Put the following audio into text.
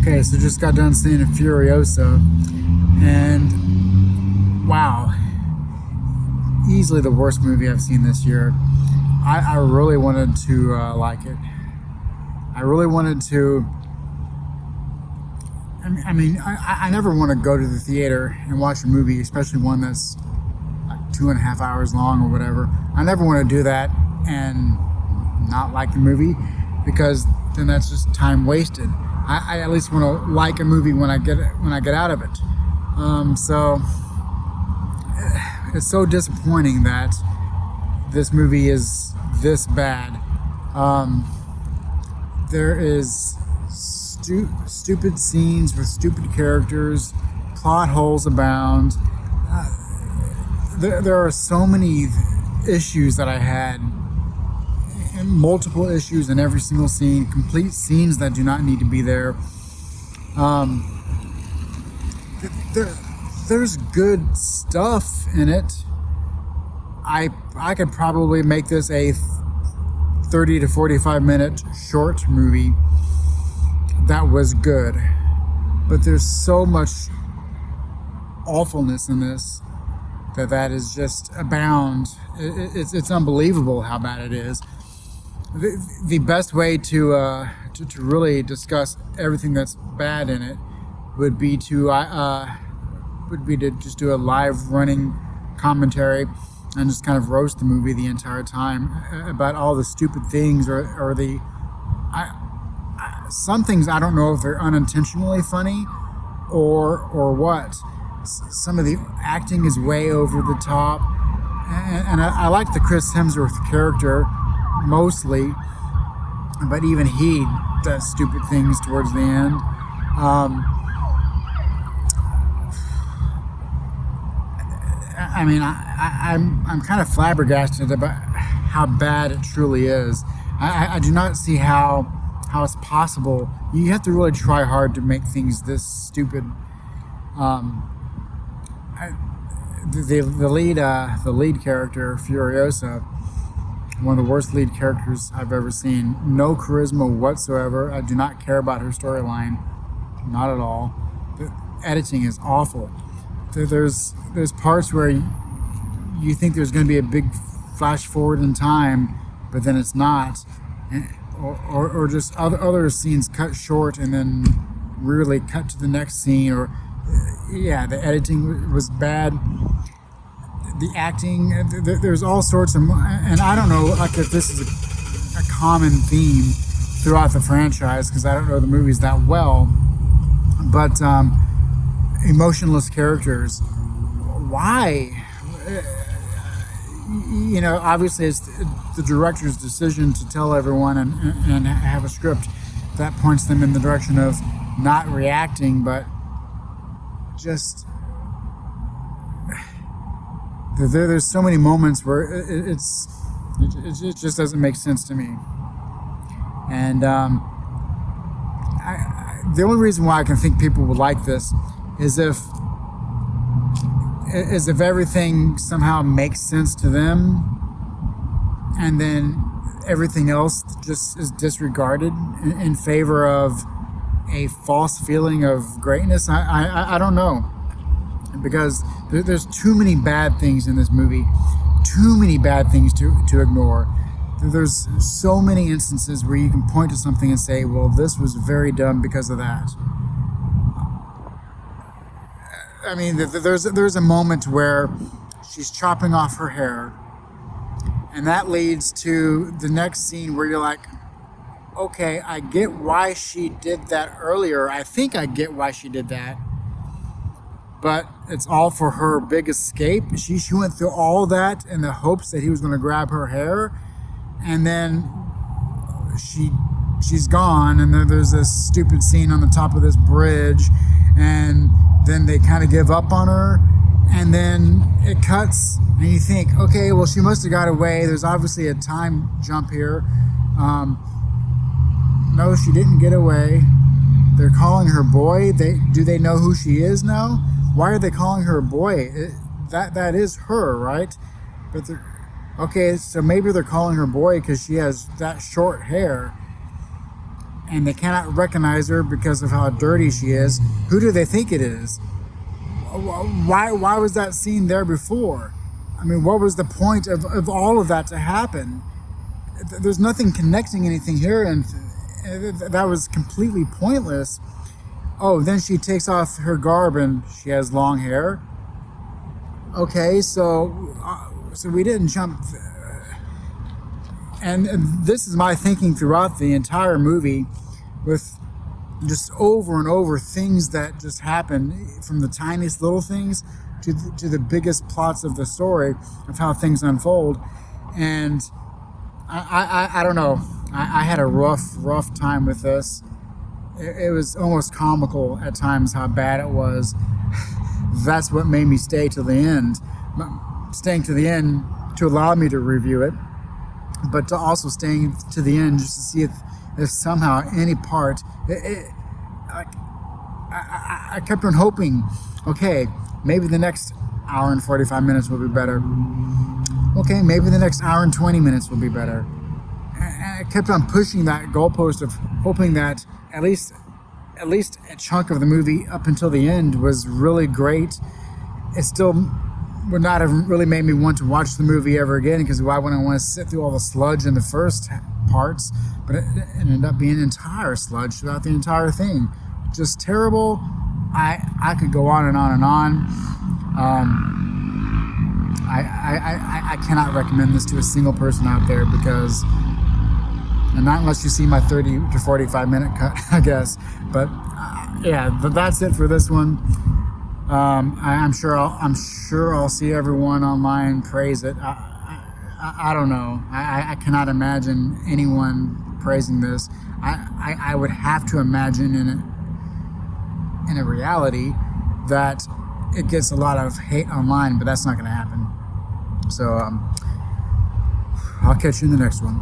Okay, so just got done seeing Furiosa, and wow, easily the worst movie I've seen this year. I really wanted to like it. I really wanted to. I never want to go to the theater and watch a movie, especially one that's like 2.5 hours long or whatever. I never want to do that and not like the movie, because then that's just time wasted. I at least want to like a movie when I get out of it. So it's so disappointing that this movie is this bad. There is stupid scenes with stupid characters, plot holes abound. There are so many issues that I had, and multiple issues in every single scene, complete scenes that do not need to be there. There's good stuff in it. I could probably make this a 30 to 45 minute short movie that was good, but there's so much awfulness in this that is just abound. It's unbelievable how bad it is. The best way to really discuss everything that's bad in it would be to just do a live running commentary and just kind of roast the movie the entire time about all the stupid things or some things. I don't know if they're unintentionally funny or what. Some of the acting is way over the top, and I like the Chris Hemsworth character mostly, but even he does stupid things towards the end. I'm kind of flabbergasted about how bad it truly is. I do not see how it's possible. You have to really try hard to make things this stupid. The lead character, Furiosa, one of the worst lead characters I've ever seen. No charisma whatsoever. I do not care about her storyline, not at all. The editing is awful. There's parts where you think there's going to be a big flash forward in time, but then it's not, or just other scenes cut short and then really cut to the next scene. Or the editing was bad. The acting, there's all sorts of, and I don't know, like, if this is a common theme throughout the franchise, because I don't know the movies that well, but emotionless characters. Why? Obviously it's the director's decision to tell everyone and have a script that points them in the direction of not reacting, but just there's so many moments where it just doesn't make sense to me. And the only reason why I can think people would like this is if everything somehow makes sense to them, and then everything else just is disregarded in favor of a false feeling of greatness. I don't know, because there's too many bad things in this movie, too many bad things to ignore. There's so many instances where you can point to something and say, well, this was very dumb because of that. I mean, there's a moment where she's chopping off her hair, and that leads to the next scene where you're like, okay, I get why she did that earlier. I think I get why she did that. But it's all for her big escape. She went through all that in the hopes that he was going to grab her hair, and then she's gone, and then there's this stupid scene on the top of this bridge, and then they kind of give up on her, and then it cuts, and you think, okay, well, she must have got away. There's obviously a time jump here. No, she didn't get away. They're calling her boy. Do they know who she is now? Why are they calling her boy? That is her, right? But okay, so maybe they're calling her boy because she has that short hair. and they cannot recognize her because of how dirty she is. Who do they think it is? Why was that scene there before? I mean, what was the point of all of that to happen? There's nothing connecting anything here, and that was completely pointless. Oh, then she takes off her garb and she has long hair. Okay, so we didn't jump. And this is my thinking throughout the entire movie, with just over and over things that just happen, from the tiniest little things to the biggest plots of the story of how things unfold. And I don't know. I had a rough time with this. It was almost comical at times how bad it was. That's what made me stay till the end. Staying to the end to allow me to review it, but to also staying to the end just to see if somehow any part. I kept on hoping, okay, maybe the next hour and 45 minutes will be better. Okay, maybe the next hour and 20 minutes will be better. And I kept on pushing that goalpost of hoping that at least a chunk of the movie up until the end was really great. It still would not have really made me want to watch the movie ever again, because why would I want to sit through all the sludge in the first parts? But it ended up being entire sludge throughout the entire thing. Just terrible. I could go on and on and on. I cannot recommend this to a single person out there, because, and not unless you see my 30 to 45 minute cut, I guess. But yeah, that's it for this one. I'm sure I'll see everyone online praise it. I don't know. I cannot imagine anyone praising this. I would have to imagine in a reality that it gets a lot of hate online, but that's not going to happen. So I'll catch you in the next one.